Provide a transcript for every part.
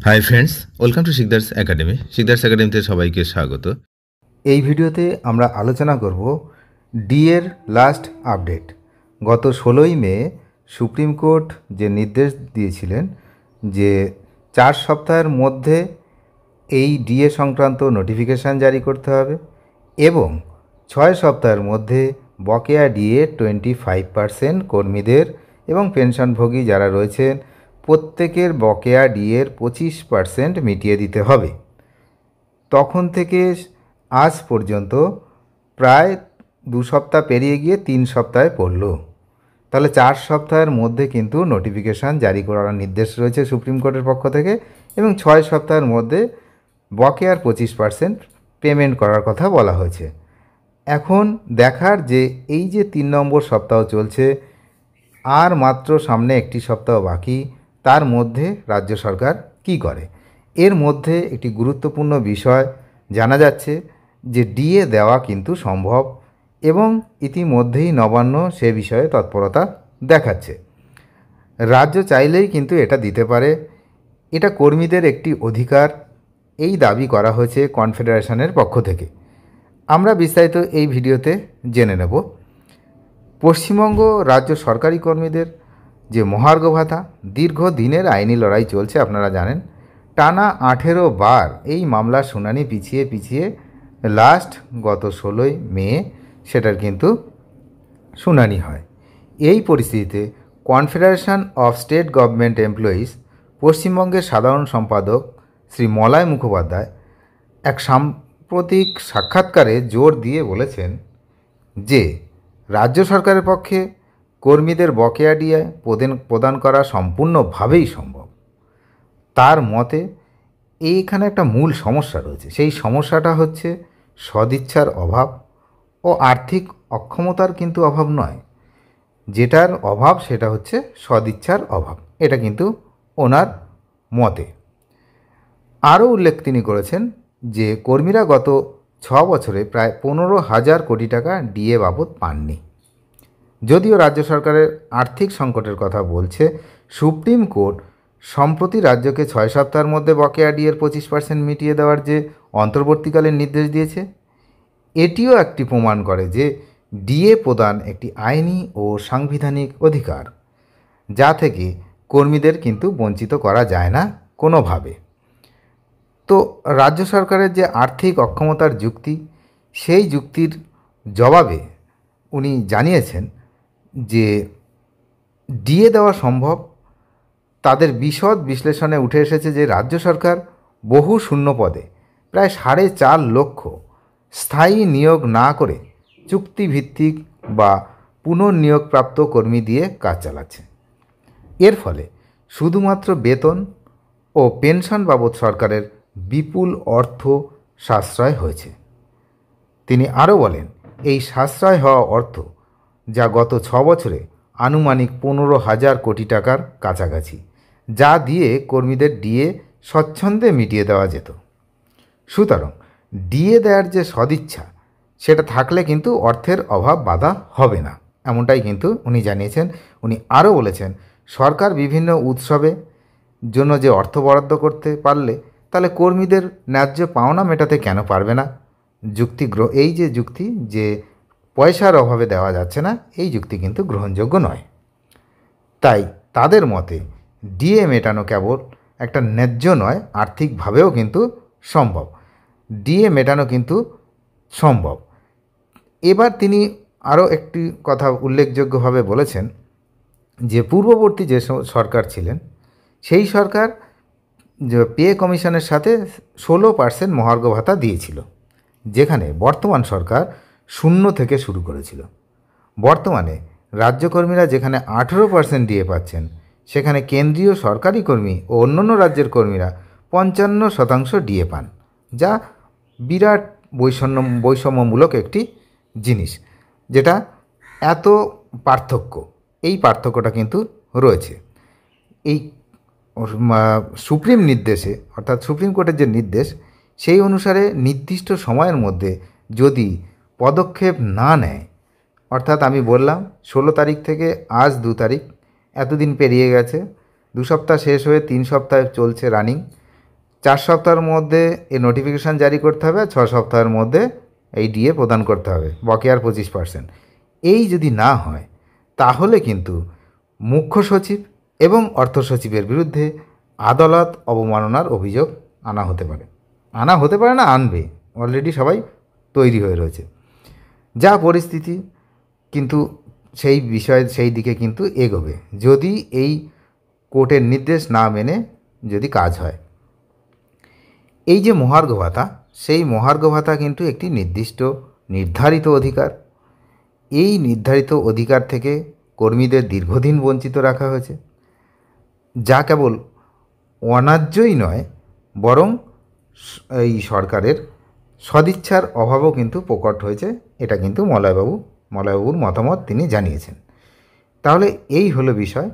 Hi friends, welcome to Sikdar's academy. Sikdar's একাডেমিতে সবাইকে স্বাগত। এই ভিডিওতে আমরা আলোচনা করব ডিএর লাস্ট আপডেট। গত 16ই মে সুপ্রিম কোর্ট যে নির্দেশ দিয়েছিলেন যে 4 সপ্তাহের মধ্যে এই ডিএ সংক্রান্ত নোটিফিকেশান জারি করতে হবে এবং 6 সপ্তাহের মধ্যে বকেয়া ডিএ 25% কর্মীদের এবং পেনশনভোগী যারা রয়েছেন প্রত্যেকের বকেয়া ডিএর 25% মিটিয়ে দিতে হবে। তখন থেকে আজ পর্যন্ত প্রায় 2 সপ্তাহ পেরিয়ে গিয়ে 3 সপ্তাহে পড়ল। তাহলে 4 সপ্তাহের মধ্যে কিন্তু নোটিফিকেশান জারি করার নির্দেশ রয়েছে সুপ্রিম কোর্টের পক্ষ থেকে এবং 6 সপ্তাহের মধ্যে বকেয়ার 25% পেমেন্ট করার কথা বলা হয়েছে। এখন দেখার যে এই যে 3 নম্বর সপ্তাহ চলছে, আর মাত্র সামনে একটি সপ্তাহ বাকি, তার মধ্যে রাজ্য সরকার কি করে। এর মধ্যে একটি গুরুত্বপূর্ণ বিষয় জানা যাচ্ছে যে ডিএ দেওয়া কিন্তু সম্ভব এবং ইতিমধ্যেই নবান্ন সে বিষয়ে তৎপরতা দেখাচ্ছে। রাজ্য চাইলেই কিন্তু এটা দিতে পারে, এটা কর্মীদের একটি অধিকার, এই দাবি করা হয়েছে কনফেডারেশনের পক্ষ থেকে। আমরা বিস্তারিত এই ভিডিওতে জেনে নেব। পশ্চিমবঙ্গ রাজ্য সরকারি কর্মীদের যে মহার্ঘ ভাতা, দীর্ঘদিনের আইনি লড়াই চলছে, আপনারা জানেন। টানা 18 বার এই মামলার শুনানি পিছিয়ে পিছিয়ে লাস্ট গত 16ই মে সেটার কিন্তু শুনানি হয়। এই পরিস্থিতিতে confederation of state government employees পশ্চিমবঙ্গের সাধারণ সম্পাদক শ্রী মলয় মুখোপাধ্যায় এক সাম্প্রতিক সাক্ষাৎকারে জোর দিয়ে বলেছেন যে রাজ্য সরকারের পক্ষে কর্মীদের বকেয়া ডিএ প্রদান করা সম্পূর্ণভাবেই সম্ভব। তার মতে এইখানে একটা মূল সমস্যা রয়েছে, সেই সমস্যাটা হচ্ছে সদিচ্ছার অভাব ও আর্থিক অক্ষমতার কিন্তু অভাব নয়, যেটার অভাব সেটা হচ্ছে সদিচ্ছার অভাব। এটা কিন্তু ওনার মতে। আরও উল্লেখ তিনি করেছেন যে কর্মীরা গত 6 বছরে প্রায় 15,000 কোটি টাকা ডিএ বাবদ পাননি। যদিও রাজ্য সরকারের আর্থিক সংকটের কথা বলছে, সুপ্রিম কোর্ট সম্প্রতি রাজ্যকে 6 সপ্তাহের মধ্যে বকেয়া ডিএর 25% মিটিয়ে দেওয়ার যে অন্তর্বর্তীকালীন নির্দেশ দিয়েছে, এটিও একটি প্রমাণ করে যে ডিএ প্রদান একটি আইনি ও সাংবিধানিক অধিকার, যা থেকে কর্মীদের কিন্তু বঞ্চিত করা যায় না কোনোভাবে। তো রাজ্য সরকারের যে আর্থিক অক্ষমতার যুক্তি, সেই যুক্তির জবাবে উনি জানিয়েছেন যে ডিএ দেওয়া সম্ভব। তাদের বিশদ বিশ্লেষণে উঠে এসেছে যে রাজ্য সরকার বহু শূন্য পদে প্রায় 4.5 লক্ষ স্থায়ী নিয়োগ না করে চুক্তিভিত্তিক বা পুনর্নিয়োগপ্রাপ্ত কর্মী দিয়ে কাজ চালাচ্ছে। এর ফলে শুধুমাত্র বেতন ও পেনশন বাবদ সরকারের বিপুল অর্থ সাশ্রয় হয়েছে। তিনি আরও বলেন, এই সাশ্রয় হওয়া অর্থ, যা গত 6 বছরে আনুমানিক 15,000 কোটি টাকার কাছাকাছি, যা দিয়ে কর্মীদের ডিএ স্বচ্ছন্দে মিটিয়ে দেওয়া যেত। সুতরাং ডিএ দেওয়ার যে সদিচ্ছা, সেটা থাকলে কিন্তু অর্থের অভাব বাধা হবে না, এমনটাই কিন্তু উনি জানিয়েছেন। উনি আরও বলেছেন, সরকার বিভিন্ন উৎসবে জন্য যে অর্থ বরাদ্দ করতে পারলে তাহলে কর্মীদের ন্যায্য পাওনা মেটাতে কেন পারবে না। এই যে যুক্তি যে পয়সার অভাবে দেওয়া যাচ্ছে না, এই যুক্তি কিন্তু গ্রহণযোগ্য নয়। তাই তাদের মতে ডিএ মেটানো কেবল একটা ন্যায্য নয়, আর্থিকভাবেও কিন্তু সম্ভব। ডিএ মেটানো কিন্তু সম্ভব। এবার তিনি আরও একটি কথা উল্লেখযোগ্যভাবে বলেছেন যে পূর্ববর্তী যে সরকার ছিলেন, সেই সরকার যে পে কমিশনের সাথে 16% মহার্ঘ ভাতা দিয়েছিল, যেখানে বর্তমান সরকার 0 থেকে শুরু করেছিল। বর্তমানে রাজ্যকর্মীরা যেখানে 18% ডিএ পাচ্ছেন, সেখানে কেন্দ্রীয় সরকারি কর্মী ও অন্যান্য রাজ্যের কর্মীরা 55% ডিএ পান, যা বিরাট বৈষম্যমূলক একটি জিনিস। যেটা এত পার্থক্য, এই পার্থক্যটা কিন্তু রয়েছে। এই সুপ্রিম নির্দেশে, অর্থাৎ সুপ্রিম কোর্টের যে নির্দেশ, সেই অনুসারে নির্দিষ্ট সময়ের মধ্যে যদি পদক্ষেপ না নেয়, অর্থাৎ আমি বললাম 16 তারিখ থেকে আজ 2 তারিখ, এতদিন পেরিয়ে গেছে, 2 সপ্তাহ শেষ হয়ে 3 সপ্তাহ চলছে রানিং। 4 সপ্তাহের মধ্যে এই নোটিফিকেশান জারি করতে হবে, 6 সপ্তাহের মধ্যে এই ডিএ প্রদান করতে হবে, বকেয়ার 25%। এই যদি না হয় তাহলে কিন্তু মুখ্য সচিব এবং অর্থ সচিবের বিরুদ্ধে আদালত অবমাননার অভিযোগ আনা হতে পারে না, আনবে, অলরেডি সবাই তৈরি হয়ে রয়েছে। যা পরিস্থিতি কিন্তু সেই দিকে কিন্তু এগোবে যদি এই কোর্টের নির্দেশ না মেনে যদি কাজ হয়। এই যে মহার্ঘ ভাতা, সেই মহার্ঘ ভাতা কিন্তু একটি নির্ধারিত অধিকার। এই নির্ধারিত অধিকার থেকে কর্মীদের দীর্ঘদিন বঞ্চিত রাখা হয়েছে, যা কেবল অন্যায্যই নয় বরং এই সরকারের সদিচ্ছার অভাবও কিন্তু প্রকট হয়েছে। এটা কিন্তু মলয়বাবুর মতামত তিনি জানিয়েছেন। তাহলে এই হলো বিষয়,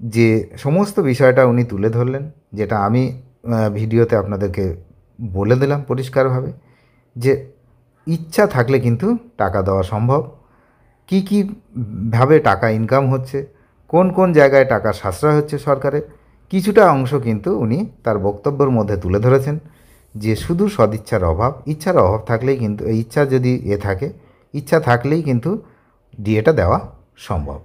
যে সমস্ত বিষয়টা উনি তুলে ধরলেন, যেটা আমি ভিডিওতে আপনাদেরকে বলে দিলাম পরিষ্কারভাবে, যে ইচ্ছা থাকলে কিন্তু টাকা দেওয়া সম্ভব। কী ভাবে টাকা ইনকাম হচ্ছে, কোন কোন জায়গায় টাকা সাশ্রয় হচ্ছে সরকারের, কিছুটা অংশ কিন্তু উনি তার বক্তব্যের মধ্যে তুলে ধরেছেন। যে শুধু সদিচ্ছার অভাব, ইচ্ছার অভাব থাকলেই কিন্তু, এই ইচ্ছা যদি থাকে, ইচ্ছা থাকলেই কিন্তু ডিএটা দেওয়া সম্ভব।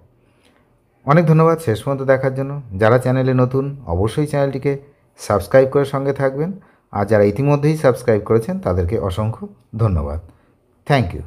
অনেক ধন্যবাদ শেষ পর্যন্ত দেখার জন্য। যারা চ্যানেলে নতুন অবশ্যই চ্যানেলটিকে সাবস্ক্রাইব করে সঙ্গে থাকবেন, আর যারা ইতিমধ্যেই সাবস্ক্রাইব করেছেন তাদেরকে অসংখ্য ধন্যবাদ। Thank you.